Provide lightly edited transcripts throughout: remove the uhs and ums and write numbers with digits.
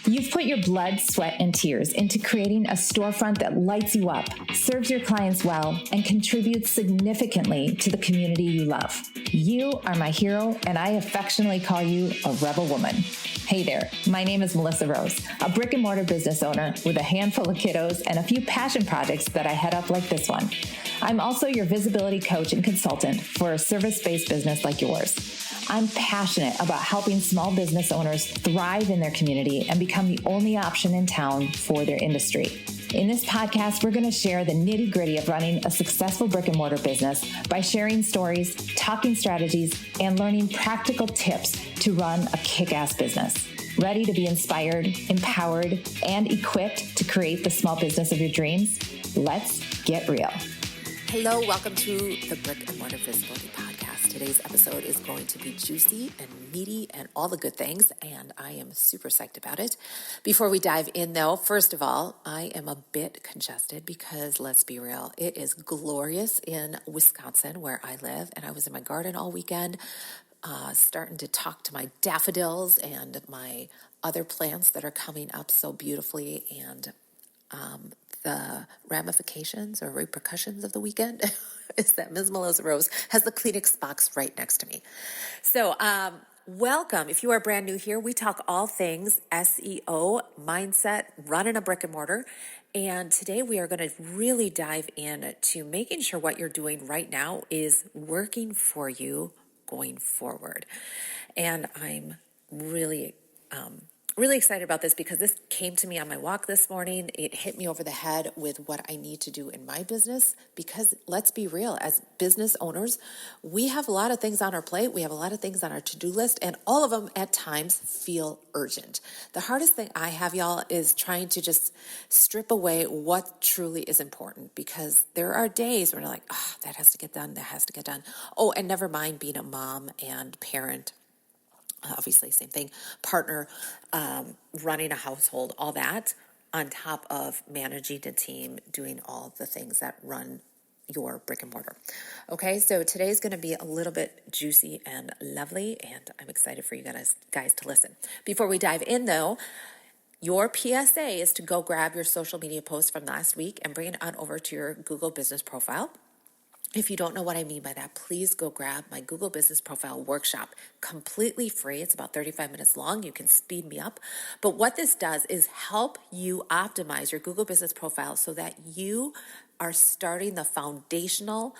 You've put your blood, sweat, and tears into creating a storefront that lights you up, serves your clients well, and contributes significantly to the community you love. You are my hero, and I affectionately call you a rebel woman. Hey there, my name is Melissa Rose, a brick-and-mortar business owner with a handful of kiddos and a few passion projects that I head up like this one. I'm also your visibility coach and consultant for a service-based business like yours. I'm passionate about helping small business owners thrive in their community and become the only option in town for their industry. In this podcast, we're going to share the nitty-gritty of running a successful brick-and-mortar business by sharing stories, talking strategies, and learning practical tips to run a kick-ass business. Ready to be inspired, empowered, and equipped to create the small business of your dreams? Let's get real. Hello, welcome to the Brick-and-Mortar Visibility Podcast. Today's episode is going to be juicy and meaty and all the good things, and I am super psyched about it. Before we dive in, though, first of all, I am a bit congested because, let's be real, it is glorious in Wisconsin where I live, and I was in my garden all weekend starting to talk to my daffodils and my other plants that are coming up so beautifully, and the ramifications or repercussions of the weekend is that Ms. Melissa Rose has the Kleenex box right next to me. So welcome. If you are brand new here, we talk all things SEO, mindset, running a brick and mortar. And today we are going to really dive in to making sure what you're doing right now is working for you going forward. And I'm really excited about this because this came to me on my walk this morning. It hit me over the head with what I need to do in my business because let's be real, as business owners, we have a lot of things on our plate. We have a lot of things on our to-do list, and all of them at times feel urgent. The hardest thing I have, y'all, is trying to just strip away what truly is important, because there are days where you're like, that has to get done, that has to get done. Oh, and never mind being a mom and parent. Obviously, same thing, partner, running a household, all that, on top of managing a team, doing all the things that run your brick and mortar. Okay, so today's going to be a little bit juicy and lovely, and I'm excited for you guys to listen. Before we dive in, though, your PSA is to go grab your social media post from last week and bring it on over to your Google Business Profile. If you don't know what I mean by that, please go grab my Google Business Profile workshop, completely free. It's about 35 minutes long. You can speed me up. But what this does is help you optimize your Google Business Profile so that you are starting the foundational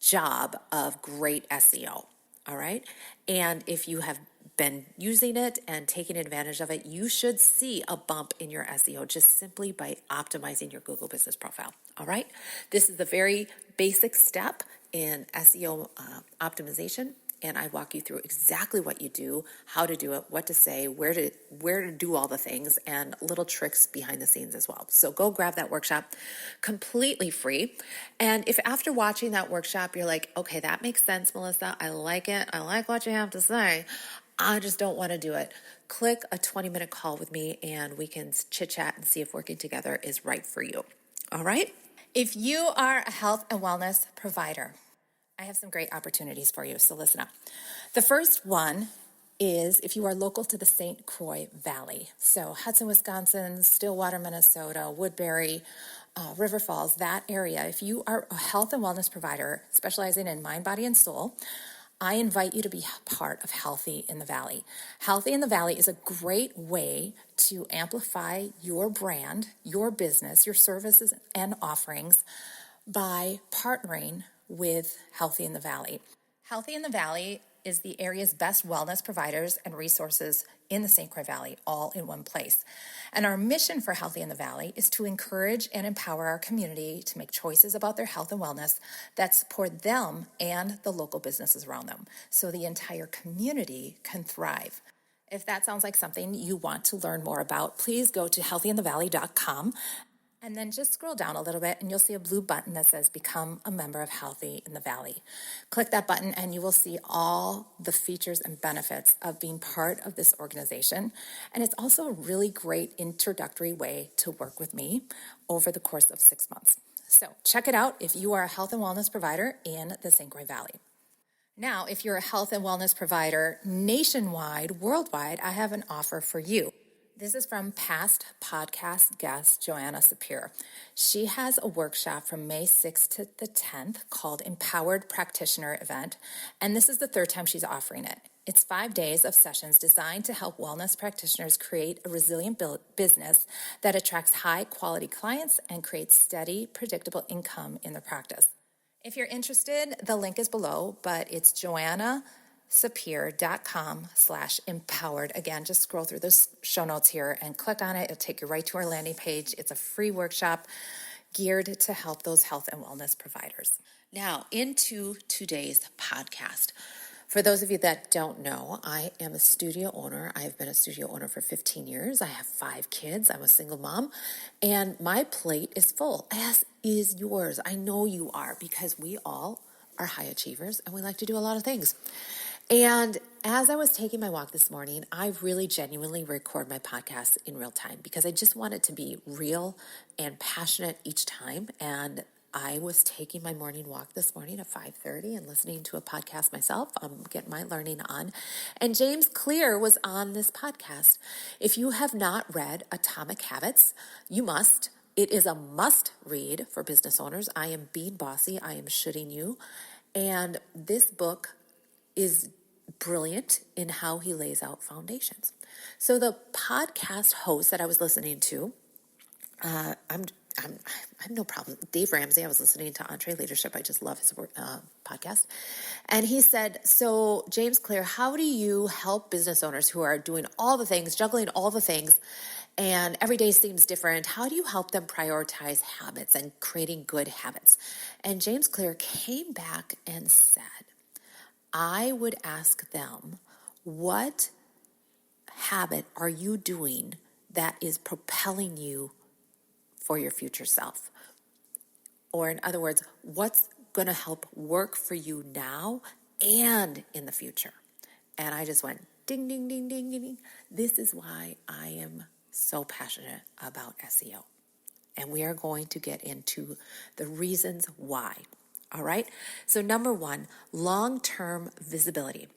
job of great SEO. All right. And if you have been using it and taking advantage of it, you should see a bump in your SEO just simply by optimizing your Google Business Profile. All right. This is the very basic step in SEO optimization, and I walk you through exactly what you do, how to do it, what to say, where to do all the things, and little tricks behind the scenes as well. So go grab that workshop, completely free. And if after watching that workshop you're like, okay, that makes sense, Melissa, I like it, I like what you have to say, I just don't want to do it, click a 20-minute call with me and we can chit-chat and see if working together is right for you. All right? If you are a health and wellness provider, I have some great opportunities for you, so listen up. The first one is if you are local to the St. Croix Valley. So Hudson, Wisconsin, Stillwater, Minnesota, Woodbury, River Falls, that area. If you are a health and wellness provider specializing in mind, body, and soul, I invite you to be part of Healthy in the Valley. Healthy in the Valley is a great way to amplify your brand, your business, your services and offerings by partnering with Healthy in the Valley. Healthy in the Valley is the area's best wellness providers and resources in the St. Croix Valley, all in one place. And our mission for Healthy in the Valley is to encourage and empower our community to make choices about their health and wellness that support them and the local businesses around them, so the entire community can thrive. If that sounds like something you want to learn more about, please go to healthyinthevalley.com. And then just scroll down a little bit and you'll see a blue button that says Become a Member of Healthy in the Valley. Click that button and you will see all the features and benefits of being part of this organization. And it's also a really great introductory way to work with me over the course of 6 months. So check it out if you are a health and wellness provider in the St. Croix Valley. Now, if you're a health and wellness provider nationwide, worldwide, I have an offer for you. This is from past podcast guest Joanna Sapir. She has a workshop from May 6th to the 10th called Empowered Practitioner Event, and this is the third time she's offering it. It's 5 days of sessions designed to help wellness practitioners create a resilient business that attracts high-quality clients and creates steady, predictable income in their practice. If you're interested, the link is below, but it's joannasapir.com/empowered. Again, just scroll through the show notes here and click on it. It'll take you right to our landing page. It's a free workshop geared to help those health and wellness providers. Now, into today's podcast. For those of you that don't know, I am a studio owner. I have been a studio owner for 15 years. I have 5 kids. I'm a single mom, and my plate is full, as is yours. I know you are, because we all are high achievers and we like to do a lot of things. And as I was taking my walk this morning, I really genuinely record my podcast in real time because I just want it to be real and passionate each time. And I was taking my morning walk this morning at 5:30 and listening to a podcast myself. I'm getting my learning on. And James Clear was on this podcast. If you have not read Atomic Habits, you must. It is a must read for business owners. I am being bossy. I am shooting you. And this book is brilliant in how he lays out foundations. So the podcast host that I was listening to, I have no problem. Dave Ramsey, I was listening to Entre Leadership. I just love his podcast. And he said, so James Clear, how do you help business owners who are doing all the things, juggling all the things, and every day seems different? How do you help them prioritize habits and creating good habits? And James Clear came back and said, I would ask them, what habit are you doing that is propelling you for your future self? Or in other words, what's going to help work for you now and in the future? And I just went ding, ding, ding, ding, ding, ding. This is why I am so passionate about SEO. And we are going to get into the reasons why. All right. So number 1, long-term visibility.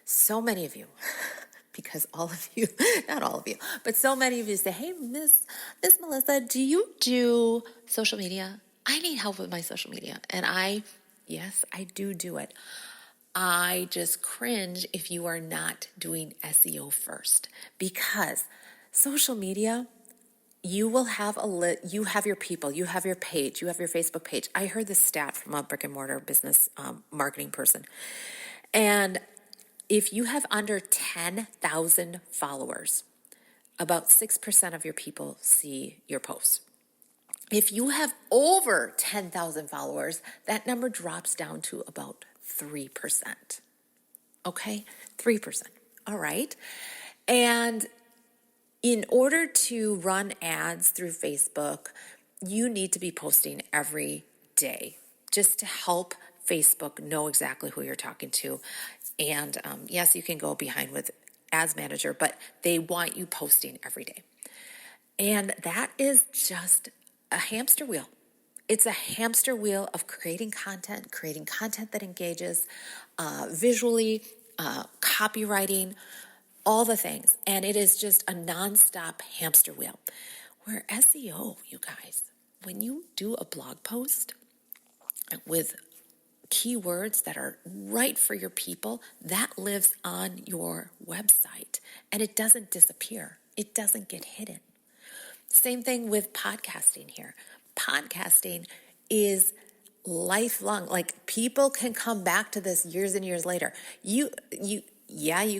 So many of you, because all of you, not all of you, but so many of you say, hey, Miss Melissa, do you do social media? I need help with my social media. And yes, I do it. I just cringe if you are not doing SEO first, because social media, you will have you have your people, you have your page, you have your Facebook page. I heard this stat from a brick-and-mortar business marketing person. And if you have under 10,000 followers, about 6% of your people see your posts. If you have over 10,000 followers, that number drops down to about 3%. Okay? 3%. All right. And in order to run ads through Facebook, you need to be posting every day just to help Facebook know exactly who you're talking to. And yes, you can go behind with Ads Manager, but they want you posting every day. And that is just a hamster wheel. It's a hamster wheel of creating content that engages visually, copywriting, all the things. And it is just a nonstop hamster wheel. Where SEO, you guys, when you do a blog post with keywords that are right for your people, that lives on your website and it doesn't disappear. It doesn't get hidden. Same thing with podcasting here. Podcasting is lifelong. Like, people can come back to this years and years later. You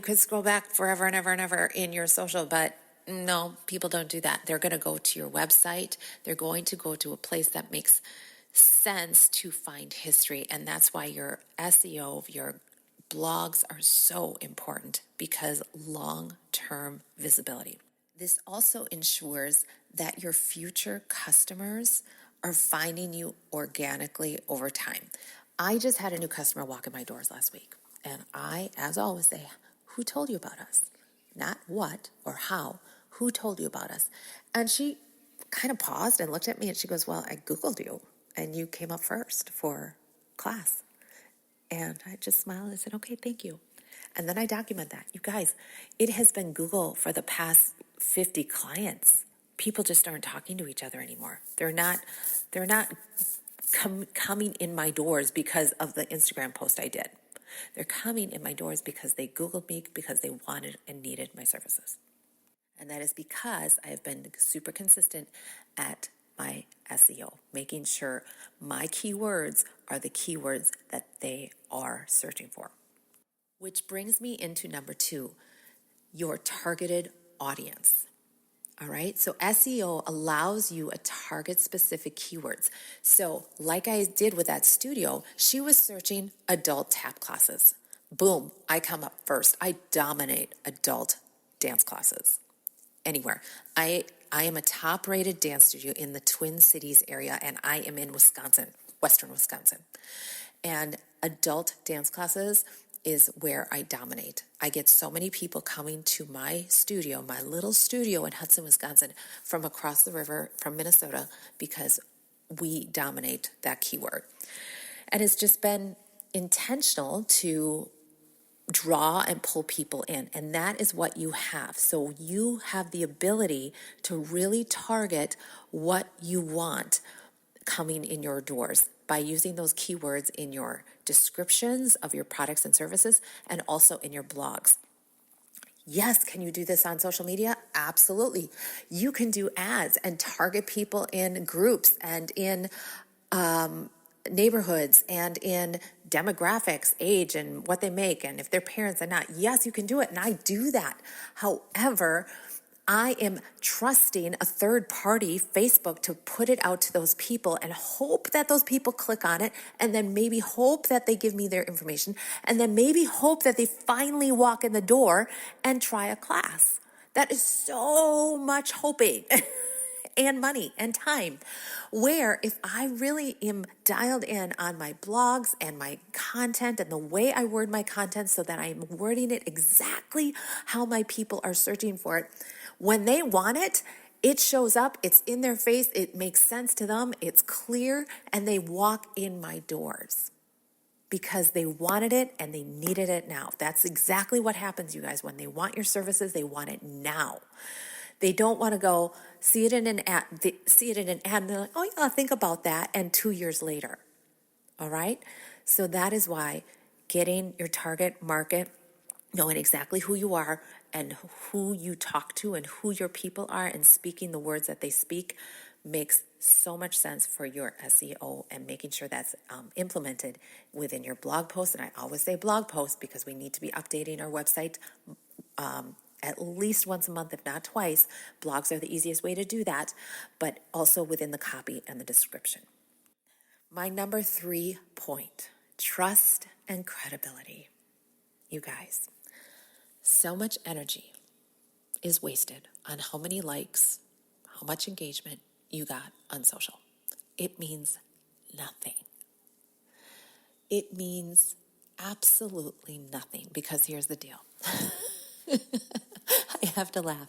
could scroll back forever and ever and ever in your social, but no, people don't do that. They're going to go to your website. They're going to go to a place that makes sense to find history. And that's why your SEO, your blogs are so important, because long-term visibility. This also ensures that your future customers are finding you organically over time. I just had a new customer walk in my doors last week. And I, as always, say, who told you about us? Not what or how. Who told you about us? And she kind of paused and looked at me and she goes, well, I Googled you and you came up first for class. And I just smiled and said, okay, thank you. And then I document that. You guys, it has been Google for the past 50 clients. People just aren't talking to each other anymore. They're not coming in my doors because of the Instagram post I did. They're coming in my doors because they Googled me, because they wanted and needed my services. And that is because I have been super consistent at my SEO, making sure my keywords are the keywords that they are searching for. Which brings me into number 2, your targeted audience. All right, so SEO allows you a target specific keywords. So like I did with that studio, she was searching adult tap classes. Boom, I come up first. I dominate adult dance classes anywhere. I am a top rated dance studio in the Twin Cities area, and I am in Wisconsin, Western Wisconsin. And adult dance classes is where I dominate. I get so many people coming to my studio, my little studio in Hudson, Wisconsin, from across the river from Minnesota, because we dominate that keyword. And it's just been intentional to draw and pull people in. And that is what you have. So you have the ability to really target what you want coming in your doors by using those keywords in your descriptions of your products and services, and also in your blogs. Yes, can you do this on social media? Absolutely. You can do ads and target people in groups and in neighborhoods and in demographics, age, and what they make, and if they're parents and not. Yes, you can do it, and I do that. However, I am trusting a third party, Facebook, to put it out to those people and hope that those people click on it, and then maybe hope that they give me their information, and then maybe hope that they finally walk in the door and try a class. That is so much hoping and money and time. Where if I really am dialed in on my blogs and my content and the way I word my content so that I'm wording it exactly how my people are searching for it, when they want it, it shows up, it's in their face, it makes sense to them, it's clear, and they walk in my doors because they wanted it and they needed it now. That's exactly what happens, you guys. When they want your services, they want it now. They don't want to go see it in an ad, and they're like, oh yeah, think about that, and 2 years later. All right? So that is why getting your target market, knowing exactly who you are and who you talk to and who your people are, and speaking the words that they speak, makes so much sense for your SEO, and making sure that's implemented within your blog posts. And I always say blog posts because we need to be updating our website at least once a month, if not twice. Blogs are the easiest way to do that, but also within the copy and the description. My number 3 point, trust and credibility. You guys, so much energy is wasted on how many likes, how much engagement you got on social. It means nothing. It means absolutely nothing, because here's the deal. I have to laugh.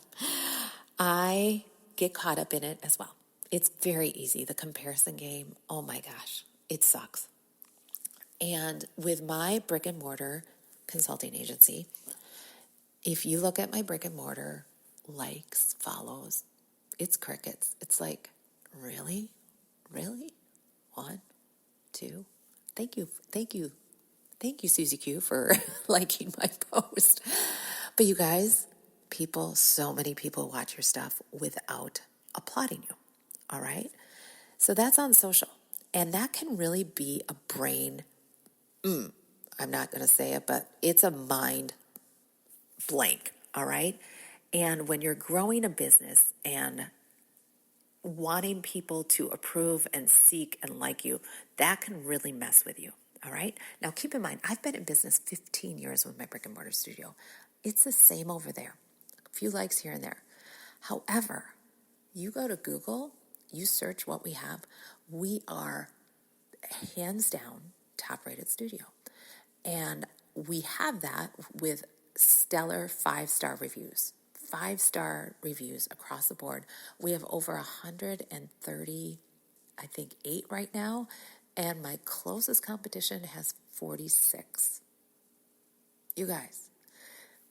I get caught up in it as well. It's very easy. The comparison game, oh my gosh, it sucks. And with my brick-and-mortar consulting agency, if you look at my brick-and-mortar likes, follows, it's crickets. It's like, really? 1, 2. Thank you, Susie Q, for liking my post. But you guys, so many people watch your stuff without applauding you, all right? So that's on social. And that can really be a brain, I'm not going to say it, but it's a mind blank, all right? And when you're growing a business and wanting people to approve and seek and like you, that can really mess with you, all right? Now, keep in mind, I've been in business 15 years with my brick-and-mortar studio. It's the same over there. A few likes here and there. However, you go to Google, you search what we have, we are hands down top-rated studio. And we have that with stellar 5-star reviews. 5-star reviews across the board. We have over 130, I think 8 right now, and my closest competition has 46. You guys,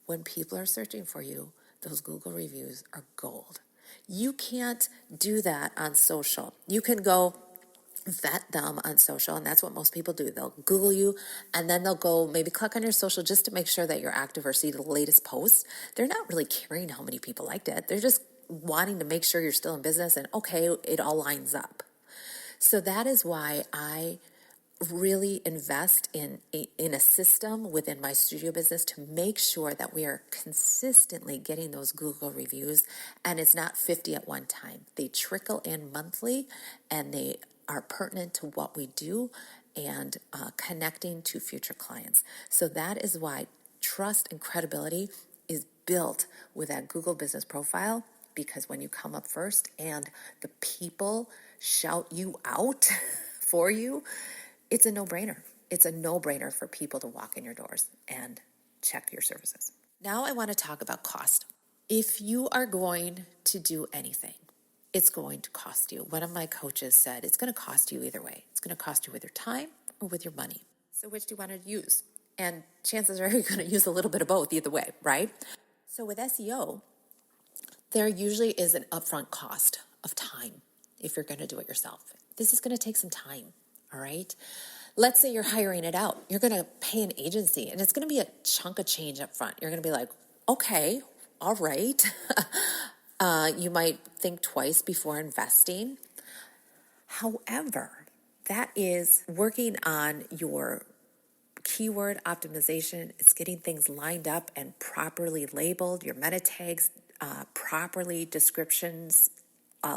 when people are searching for you, those Google reviews are gold. You can't do that on social. You can go vet them on social, and that's what most people do. They'll Google you, and then they'll go maybe click on your social just to make sure that you're active or see the latest post. They're not really caring how many people liked it. They're just wanting to make sure you're still in business and, okay, it all lines up. So that is why I really invest in a system within my studio business to make sure that we are consistently getting those Google reviews, and it's not 50 at one time. They trickle in monthly, and they are pertinent to what we do and connecting to future clients. So that is why trust and credibility is built with that Google business profile, because when you come up first and the people shout you out for you, it's a no-brainer. It's a no-brainer for people to walk in your doors and check your services. Now I want to talk about cost. If you are going to do anything, it's going to cost you. One of my coaches said it's going to cost you either way. It's going to cost you with your time or with your money. So which do you want to use? And chances are you're going to use a little bit of both either way, right? So with SEO, there usually is an upfront cost of time if you're going to do it yourself. This is going to take some time. All right. Let's say you're hiring it out. You're going to pay an agency, and it's going to be a chunk of change up front. You're going to be like, okay, all right. You might think twice before investing. However, that is working on your keyword optimization. It's getting things lined up and properly labeled, your meta tags, properly descriptions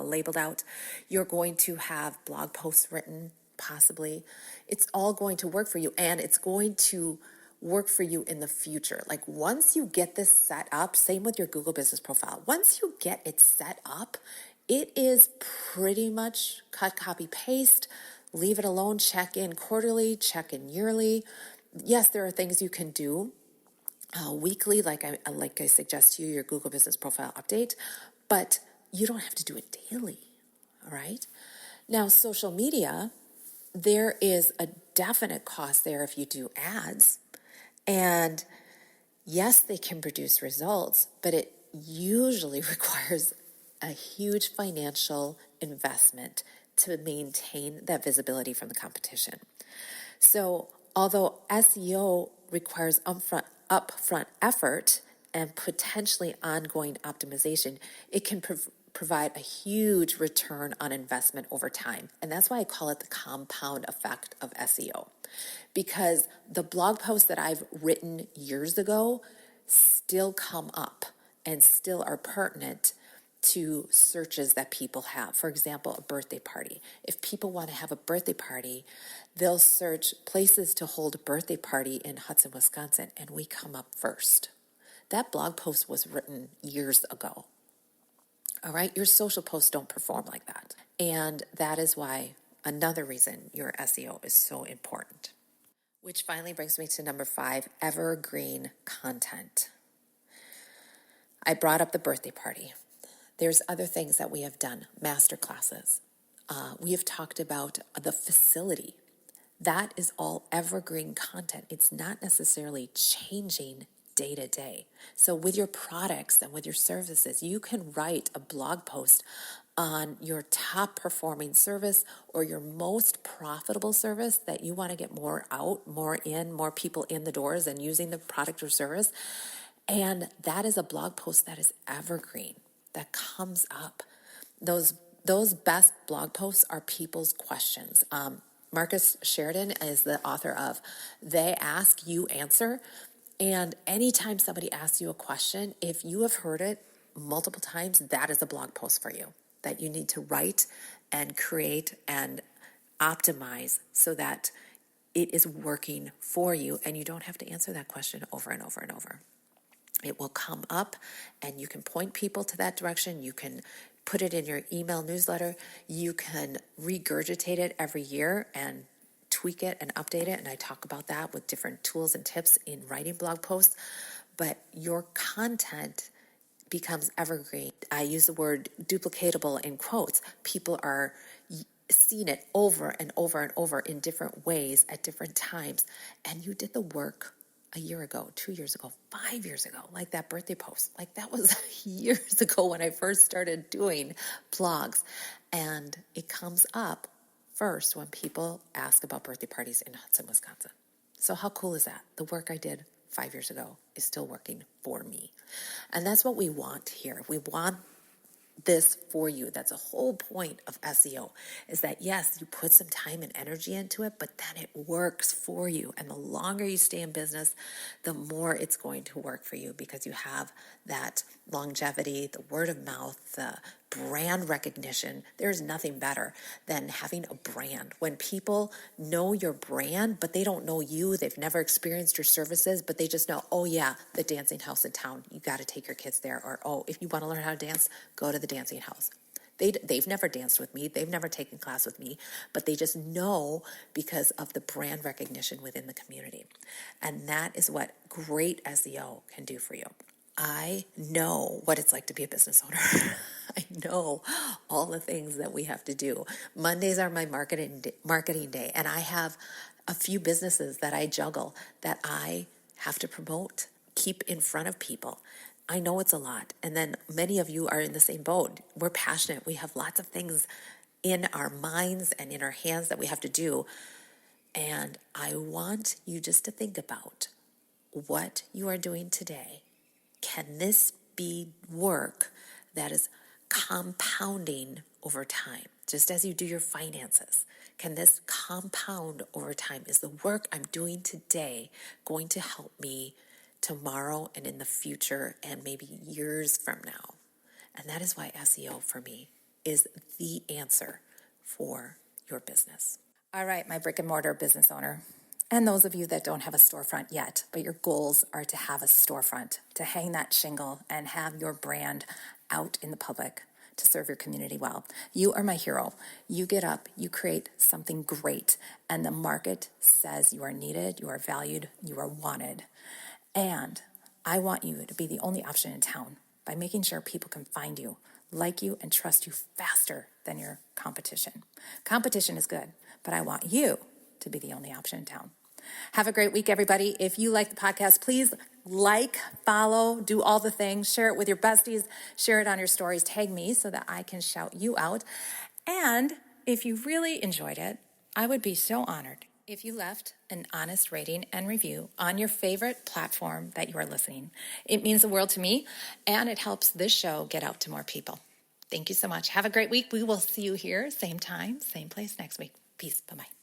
labeled out. You're going to have blog posts written, possibly. It's all going to work for you, and it's going to work for you in the future. Like once you get this set up, same with your Google business profile. Once you get it set up, it is pretty much cut, copy, paste, leave it alone, check in quarterly, check in yearly. Yes, there are things you can do weekly, like I suggest to you, your Google business profile update, but you don't have to do it daily, all right? Now, social media, there is a definite cost there if you do ads. And yes, they can produce results, but it usually requires a huge financial investment to maintain that visibility from the competition. So although SEO requires upfront effort and potentially ongoing optimization, it can provide a huge return on investment over time. And that's why I call it the compound effect of SEO. Because the blog posts that I've written years ago still come up and still are pertinent to searches that people have. For example, a birthday party. If people want to have a birthday party, they'll search places to hold a birthday party in Hudson, Wisconsin, and we come up first. That blog post was written years ago. All right, your social posts don't perform like that. And that is why another reason your SEO is so important. Which finally brings me to number 5, evergreen content. I brought up the birthday party. There's other things that we have done, master classes. We have talked about the facility. That is all evergreen content. It's not necessarily changing day to day. So with your products and with your services, you can write a blog post on your top performing service or your most profitable service that you want to get more out, more people in the doors and using the product or service. And that is a blog post that is evergreen, that comes up. Those best blog posts are people's questions. Marcus Sheridan is the author of They Ask, You Answer. And anytime somebody asks you a question, if you have heard it multiple times, that is a blog post for you that you need to write and create and optimize so that it is working for you and you don't have to answer that question over and over and over. It will come up and you can point people to that direction. You can put it in your email newsletter. You can regurgitate it every year and tweak it and update it. And I talk about that with different tools and tips in writing blog posts. But your content becomes evergreen. I use the word duplicatable in quotes. People are seeing it over and over and over in different ways at different times. And you did the work a year ago, 2 years ago, 5 years ago, like that birthday post. Like that was years ago when I first started doing blogs. And it comes up first when people ask about birthday parties in Hudson, Wisconsin. So how cool is that? The work I did 5 years ago is still working for me. And that's what we want here. We want this for you. That's a whole point of SEO, is that yes, you put some time and energy into it, but then it works for you. And the longer you stay in business, the more it's going to work for you, because you have that longevity, the word of mouth, the brand recognition. There's nothing better than having a brand. When people know your brand, but they don't know you, they've never experienced your services, but they just know, oh yeah, the dancing house in town, you got to take your kids there. Or, oh, if you want to learn how to dance, go to the dancing house. They've never danced with me. They've never taken class with me, but they just know because of the brand recognition within the community. And that is what great SEO can do for you. I know what it's like to be a business owner. I know all the things that we have to do. Mondays are my marketing day, and I have a few businesses that I juggle that I have to promote, keep in front of people. I know it's a lot. And then many of you are in the same boat. We're passionate. We have lots of things in our minds and in our hands that we have to do. And I want you just to think about what you are doing today. Can this be work that is compounding over time, just as you do your finances? Can this compound over time? Is the work I'm doing today going to help me tomorrow and in the future and maybe years from now? And that is why SEO for me is the answer for your business. All right, my brick and mortar business owner, and those of you that don't have a storefront yet, but your goals are to have a storefront, to hang that shingle and have your brand out in the public to serve your community well. You are my hero. You get up, you create something great, and the market says you are needed, you are valued, you are wanted. And I want you to be the only option in town by making sure people can find you, like you, and trust you faster than your competition. Competition is good, but I want you to be the only option in town. Have a great week, everybody. If you like the podcast, please like, follow, do all the things. Share it with your besties. Share it on your stories. Tag me so that I can shout you out. And if you really enjoyed it, I would be so honored if you left an honest rating and review on your favorite platform that you are listening. It means the world to me, and it helps this show get out to more people. Thank you so much. Have a great week. We will see you here, same time, same place next week. Peace. Bye-bye.